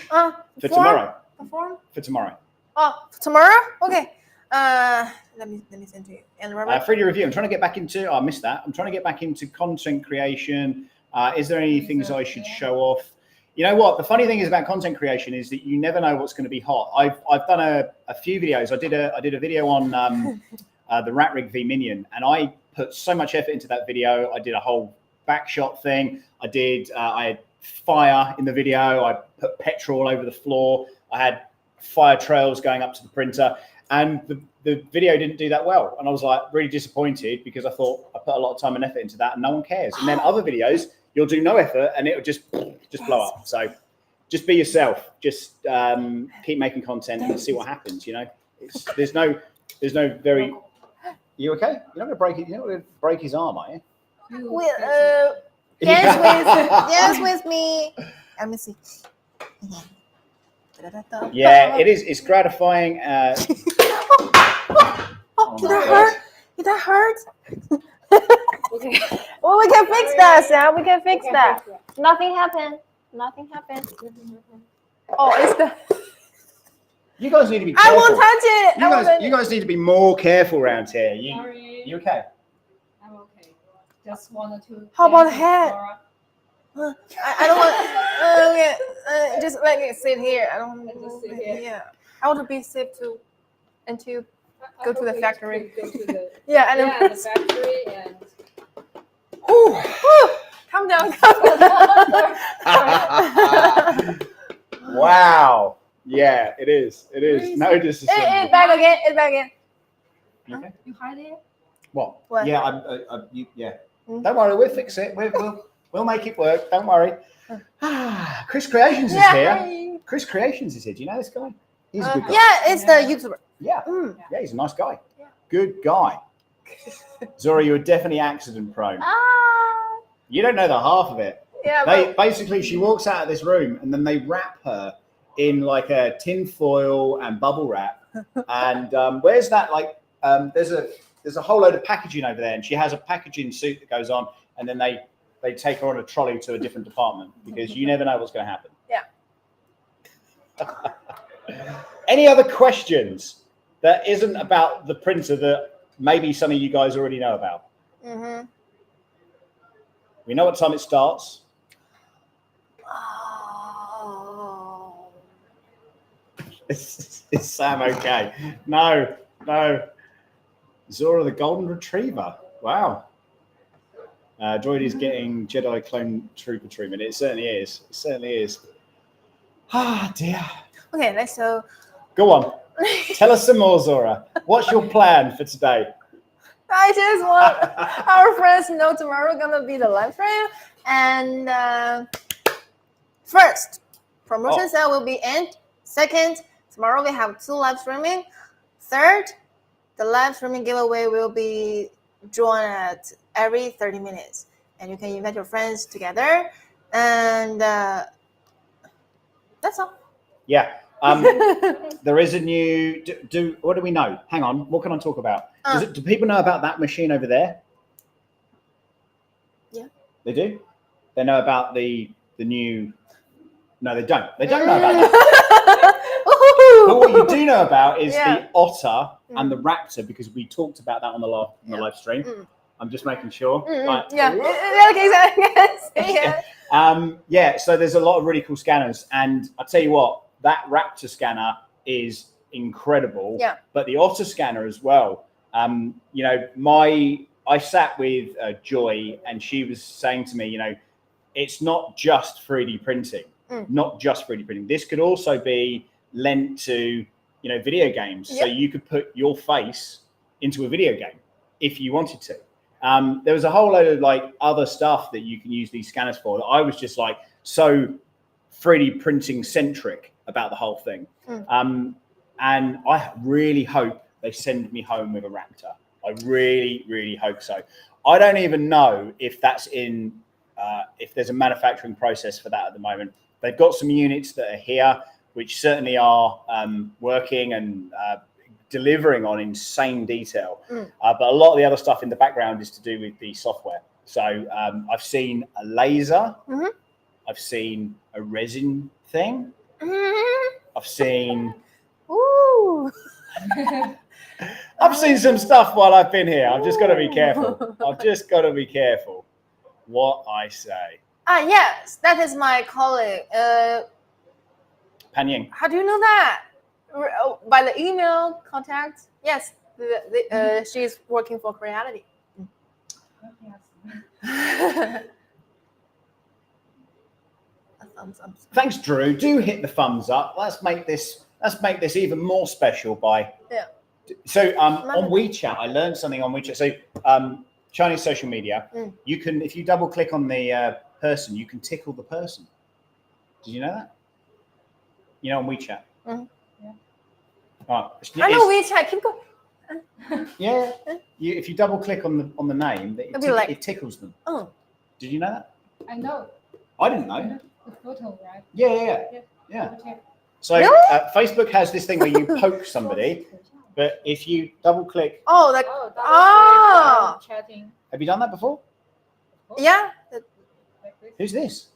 [SPEAKER 1] For tomorrow.
[SPEAKER 2] A form?
[SPEAKER 1] For tomorrow.
[SPEAKER 2] Oh, tomorrow? Okay. Let me send to you. And remember,
[SPEAKER 1] 3D review. I'm trying to get back into. I missed that. I'm trying to get back into content creation. Is there any things I should show off? You know what? The funny thing is about content creation is that you never know what's going to be hot. I've done a few videos. I did a video on the Rat Rig v Minion, and I put so much effort into that video. I did a whole backshot thing. I had fire in the video. I put petrol all over the floor. I had fire trails going up to the printer, and the video didn't do that well. And I was like really disappointed because I thought I put a lot of time and effort into that and no one cares. And then other videos, you'll do no effort and it'll just blow up. So just be yourself. Just keep making content and see what happens. You know, there's no very. You okay? You're not gonna break it. You're not gonna break his arm, are you?
[SPEAKER 2] Dance with me. Let me see.
[SPEAKER 1] Yeah, it is. It's gratifying.
[SPEAKER 2] Did that hurt? Did that hurt? Okay. Well, we can fix that, Sam. We can fix that. Nothing happened. Nothing happened. Oh, it's the.
[SPEAKER 1] You guys need to be careful.
[SPEAKER 2] I won't touch it.
[SPEAKER 1] You guys need to be more careful around here. You okay?
[SPEAKER 3] I'm okay. Just wanted to.
[SPEAKER 2] How about the head? I don't want. Just let it sit here. I don't.
[SPEAKER 3] Just sit here.
[SPEAKER 2] Yeah. I want to be safe too, and to go to the factory.
[SPEAKER 3] Go to the,
[SPEAKER 2] yeah, and
[SPEAKER 3] yeah, the factory and.
[SPEAKER 2] Calm down. Calm down.
[SPEAKER 1] Wow. Yeah, it is. It is. No disrespect.
[SPEAKER 2] It's back again. It's back again.
[SPEAKER 1] Okay.
[SPEAKER 3] You hide it?
[SPEAKER 1] What?
[SPEAKER 2] What?
[SPEAKER 1] Yeah, yeah. Don't worry, we'll fix it. We'll make it work. Don't worry. Chris Creations is here. Chris Creations is here. Do you know this guy? He's a good guy.
[SPEAKER 2] Yeah, it's the YouTuber.
[SPEAKER 1] Yeah. Yeah, he's a nice guy. Yeah. Good guy. Zora, you were definitely accident prone. You don't know the half of it.
[SPEAKER 2] Yeah.
[SPEAKER 1] Basically, she walks out of this room and then they wrap her in like a tin foil and bubble wrap. And where's that? Like, there's a whole load of packaging over there, and she has a packaging suit that goes on, and then they take her on a trolley to a different department because you never know what's going to happen.
[SPEAKER 2] Yeah.
[SPEAKER 1] Any other questions that isn't about the printer that maybe some of you guys already know about?
[SPEAKER 2] Mm-hmm.
[SPEAKER 1] We know what time it starts.
[SPEAKER 2] Oh.
[SPEAKER 1] Is Sam okay? No. Zora the Golden Retriever. Wow. Droid is getting Jedi Clone Trooper treatment. It certainly is. It certainly is. Ah, dear.
[SPEAKER 2] Okay, let's go.
[SPEAKER 1] Go on. Tell us some more, Zora. What's your plan for today?
[SPEAKER 2] I just want our friends to know tomorrow gonna be the live stream. And first, promotion sale will be end. Second, tomorrow we have 2 live streaming. Third, the live streaming giveaway will be drawn at every 30 minutes. And you can invite your friends together. And that's all.
[SPEAKER 1] Yeah. There is a new. What do we know? Hang on. What can I talk about? Do people know about that machine over there?
[SPEAKER 2] Yeah.
[SPEAKER 1] They do. They know about the new. No, they don't. They don't know about that. But what you do know about is the otter and the raptor, because we talked about that on the live stream. I'm just making sure. Like, yeah. So there's a lot of really cool scanners, and I tell you what, that raptor scanner is incredible. Yeah. But the otter scanner as well. You know, I sat with Joy, and she was saying to me, you know, it's not just 3D printing. Not just 3D printing. This could also be lent to, you know, video games. So you could put your face into a video game if you wanted to. There was a whole load of like other stuff that you can use these scanners for that I was just like so 3D printing centric about the whole thing. And I really hope they send me home with a Raptor. I really, really hope so. I don't even know if that's in, if there's a manufacturing process for that at the moment. They've got some units that are here, which certainly are working and delivering on insane detail. But a lot of the other stuff in the background is to do with the software. So I've seen a laser. I've seen a resin thing. I've seen...
[SPEAKER 2] Ooh.
[SPEAKER 1] I've seen some stuff while I've been here. I've just got to be careful. I've just got to be careful. what I say.
[SPEAKER 2] Yes, that is my colleague.
[SPEAKER 1] Pan Ying.
[SPEAKER 2] How do you know that? By the email contact? Yes, she's working for Creality.
[SPEAKER 3] Yes.
[SPEAKER 2] A thumbs up.
[SPEAKER 1] Thanks, Drew. Do hit the thumbs up. Let's make this even more special by.
[SPEAKER 2] Yeah.
[SPEAKER 1] So on WeChat, I learned something on WeChat. So Chinese social media, you can, if you double click on the person, you can tickle the person. Did you know that? You know, on WeChat.
[SPEAKER 2] Mm-hmm.
[SPEAKER 1] Right.
[SPEAKER 2] I know WeChat. Keep going.
[SPEAKER 1] Yeah. If you double click on the name, it tickles them.
[SPEAKER 2] Oh.
[SPEAKER 1] Did you know that?
[SPEAKER 3] I know.
[SPEAKER 1] I didn't know.
[SPEAKER 3] The photo, right?
[SPEAKER 1] Yeah.
[SPEAKER 3] Okay.
[SPEAKER 1] So
[SPEAKER 2] Really?
[SPEAKER 1] Facebook has this thing where you poke somebody, but if you double click.
[SPEAKER 3] Chatting.
[SPEAKER 1] Have you done that before?
[SPEAKER 2] Yeah.
[SPEAKER 1] Who's this?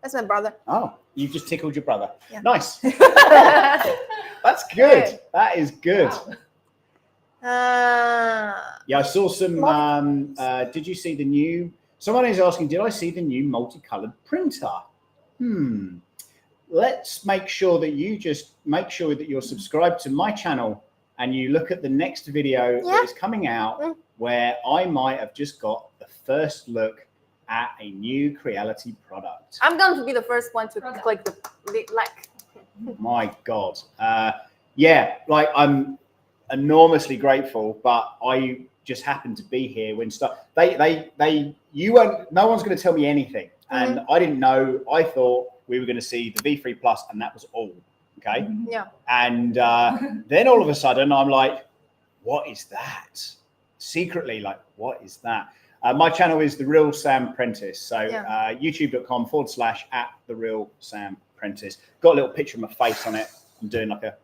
[SPEAKER 2] That's my brother.
[SPEAKER 1] Oh, you just tickled your brother.
[SPEAKER 2] Yeah.
[SPEAKER 1] Nice. That's good. That is good.
[SPEAKER 2] Wow.
[SPEAKER 1] Yeah, I saw some. Did you see the new? Someone is asking, did I see the new multicolored printer? Let's make sure that you're subscribed to my channel and you look at the next video that is coming out where I might have just got the first look at a new Creality product.
[SPEAKER 2] I'm going to be the first one to click the like.
[SPEAKER 1] My God. Yeah, like I'm enormously grateful, but I just happened to be here when no one's going to tell me anything. And I didn't know. I thought we were going to see the V3 Plus and that was all. Okay.
[SPEAKER 2] Yeah.
[SPEAKER 1] And then all of a sudden I'm like, what is that? Secretly, like, what is that? My channel is The Real Sam Prentice. So youtube.com/@TheRealSamPrentice. Got a little picture of my face on it. I'm doing like a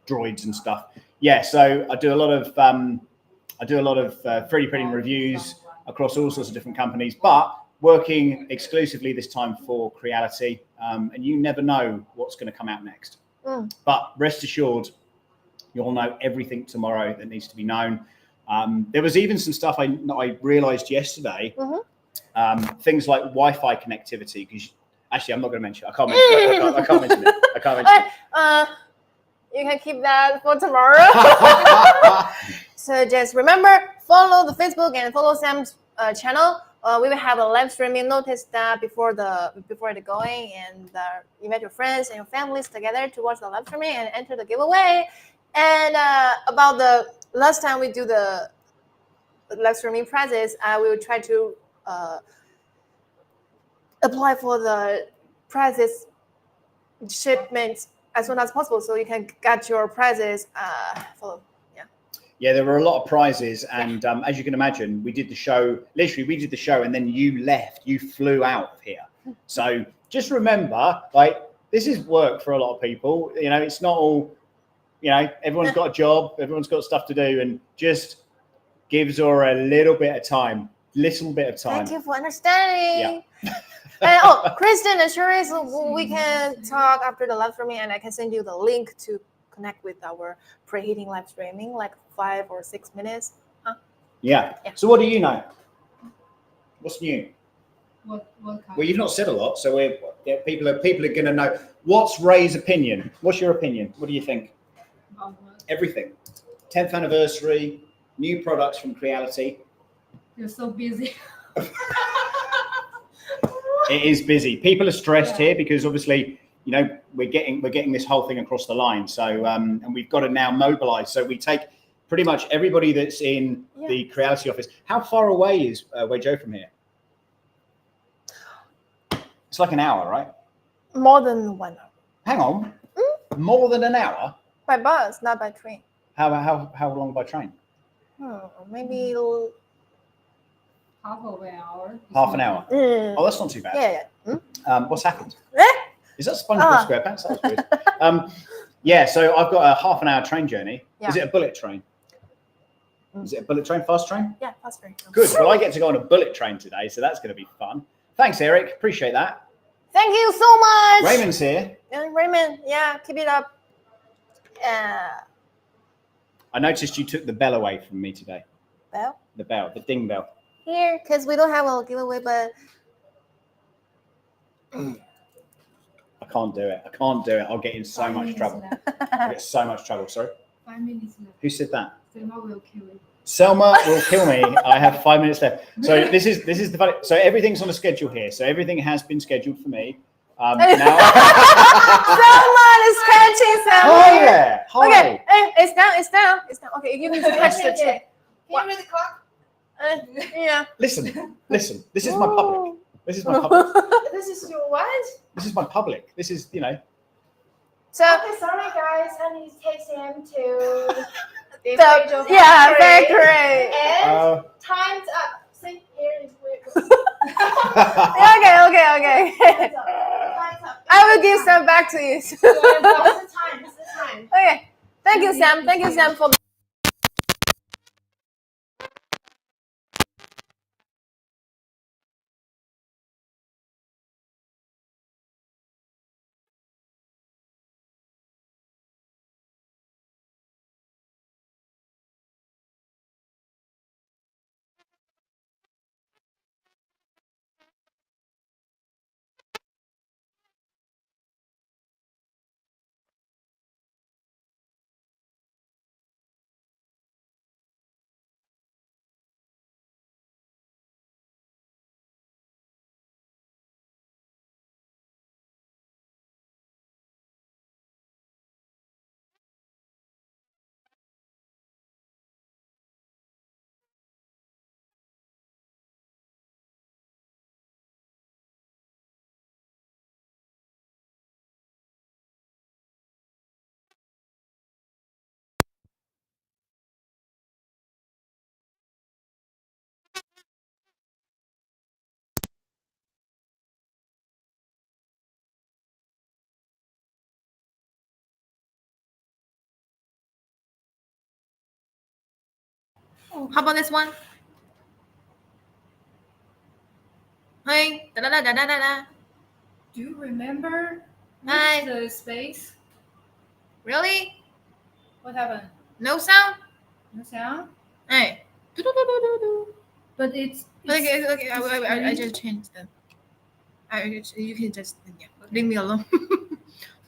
[SPEAKER 1] droids and stuff. Yeah. So I do a lot of 3D printing reviews across all sorts of different companies, but working exclusively this time for Creality. And you never know what's going to come out next. But rest assured, you'll know everything tomorrow that needs to be known. There was even some stuff I realized yesterday, things like Wi-Fi connectivity, because actually I'm not going to mention it. I can't mention it. I can't mention it.
[SPEAKER 2] You can keep that for tomorrow. So just remember, follow the Facebook and follow Sam's channel. We will have a live streaming. Notice that before the going, and invite your friends and your families together to watch the live streaming and enter the giveaway. And about the last time we do the live streaming prizes, I will try to apply for the prizes shipment as soon as possible, so you can get your prizes.
[SPEAKER 1] Yeah, there were a lot of prizes, and as you can imagine, we did the show. Literally, we did the show, and then you left. You flew out of here. So just remember, like, this is work for a lot of people. You know, it's not all. You know, everyone's got a job. Everyone's got stuff to do, and just give Zora a little bit of time.
[SPEAKER 2] Thank you for understanding.
[SPEAKER 1] Yeah.
[SPEAKER 2] And Kristen and Sherry, so we can talk after the live streaming, and I can send you the link to connect with our preheating live streaming, like 5 or 6 minutes.
[SPEAKER 1] Yeah. So what do you know? What's new?
[SPEAKER 3] What kind?
[SPEAKER 1] Well, you've not said a lot, so people are going to know. What's Ray's opinion? What's your opinion? What do you think? Everything. 10th anniversary, new products from Creality.
[SPEAKER 3] You're so busy.
[SPEAKER 1] It is busy. People are stressed here because obviously, you know, we're getting this whole thing across the line. So and we've got to now mobilize. So we take pretty much everybody that's in the Creality office. How far away is Weizhou from here? It's like an hour, right?
[SPEAKER 2] More than 1 hour.
[SPEAKER 1] Hang on. More than an hour?
[SPEAKER 2] By bus, not by train.
[SPEAKER 1] How long by train?
[SPEAKER 2] Maybe
[SPEAKER 3] half of an hour.
[SPEAKER 1] Half an hour. Oh, that's not too bad.
[SPEAKER 2] Yeah.
[SPEAKER 1] What's happened? Is that SpongeBob SquarePants? That's weird. Yeah, so I've got a half an hour train journey.
[SPEAKER 2] Yeah.
[SPEAKER 1] Is it a bullet train? Is it a bullet train, fast train?
[SPEAKER 2] Yeah, fast train.
[SPEAKER 1] Good. Well, I get to go on a bullet train today, so that's going to be fun. Thanks, Eric. Appreciate that.
[SPEAKER 2] Thank you so much.
[SPEAKER 1] Raymond's here.
[SPEAKER 2] Raymond, keep it up.
[SPEAKER 1] I noticed you took the bell away from me today.
[SPEAKER 2] Bell?
[SPEAKER 1] The bell, the ding bell.
[SPEAKER 2] here because we don't have a giveaway, but
[SPEAKER 1] I can't do it. I can't do it. I'll get in so
[SPEAKER 3] 5
[SPEAKER 1] much
[SPEAKER 3] minutes
[SPEAKER 1] trouble.
[SPEAKER 3] left.
[SPEAKER 1] I get so much trouble. Sorry.
[SPEAKER 3] 5 minutes left.
[SPEAKER 1] Who said that?
[SPEAKER 3] Selma will kill you.
[SPEAKER 1] Selma will kill me. I have 5 minutes left. So this is the funny. So everything's on a schedule here. So everything has been scheduled for me. Now.
[SPEAKER 2] Someone is catching someone.
[SPEAKER 1] Hi there. Hi.
[SPEAKER 2] Okay, it's down. It's down. It's down. Okay, you need to catch the chick.
[SPEAKER 3] Can you read the clock?
[SPEAKER 2] Yeah.
[SPEAKER 1] Listen. This is my public. This is my public.
[SPEAKER 3] This is your what?
[SPEAKER 1] This is my public. This is, you know.
[SPEAKER 2] So
[SPEAKER 4] Okay, sorry guys, I need to take Sam to the
[SPEAKER 2] yeah, factory.
[SPEAKER 4] And time's up. See, here is where it goes.
[SPEAKER 2] Okay.
[SPEAKER 4] Time's up. Time's up.
[SPEAKER 2] I will give some back to you.
[SPEAKER 4] This is the time. This is the time.
[SPEAKER 2] Okay. Thank you, Sam. Thank you, Sam, for. How about this one? Hey, da da da da da da.
[SPEAKER 3] Do you remember
[SPEAKER 2] Hi.
[SPEAKER 3] the space?
[SPEAKER 2] Really?
[SPEAKER 3] What happened?
[SPEAKER 2] No sound?
[SPEAKER 3] No sound?
[SPEAKER 2] Hey.
[SPEAKER 3] But it's
[SPEAKER 2] Okay. I just changed them. You can just leave me alone.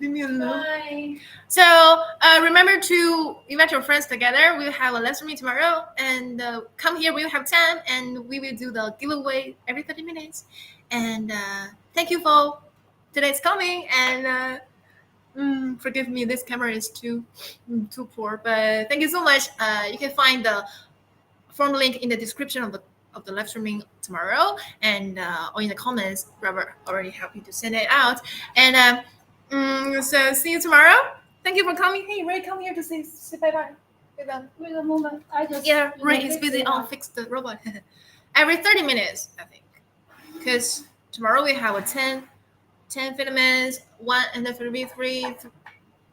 [SPEAKER 2] Leave me alone.
[SPEAKER 3] Bye.
[SPEAKER 2] So remember to invite your friends together. We'll have a live stream tomorrow, and come here. We'll have time, and we will do the giveaway every 30 minutes. And thank you for today's coming. And forgive me, this camera is too poor. But thank you so much. You can find the form link in the description of the live streaming tomorrow, and or in the comments. Robert already helped you to send it out. And so see you tomorrow. Thank you for coming. Hey, Ray, come here to say bye-bye.
[SPEAKER 3] Wait a moment. I just
[SPEAKER 2] Ray is busy on fix the robot. Every 30 minutes, I think. Because tomorrow we have a 10 filaments, 1 NF3,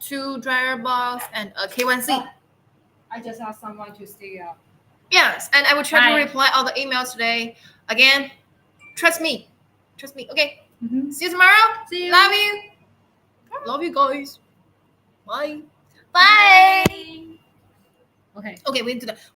[SPEAKER 2] 2 dryer box, and a K1C.
[SPEAKER 3] I just asked someone to stay up.
[SPEAKER 2] Yes, and I will try to
[SPEAKER 3] Bye.
[SPEAKER 2] reply all the emails today. Again, trust me. Okay.
[SPEAKER 3] Mm-hmm.
[SPEAKER 2] See you tomorrow.
[SPEAKER 3] See you.
[SPEAKER 2] Love you. Love you guys. Bye. Bye.
[SPEAKER 3] Okay.
[SPEAKER 2] Okay, we need to do that.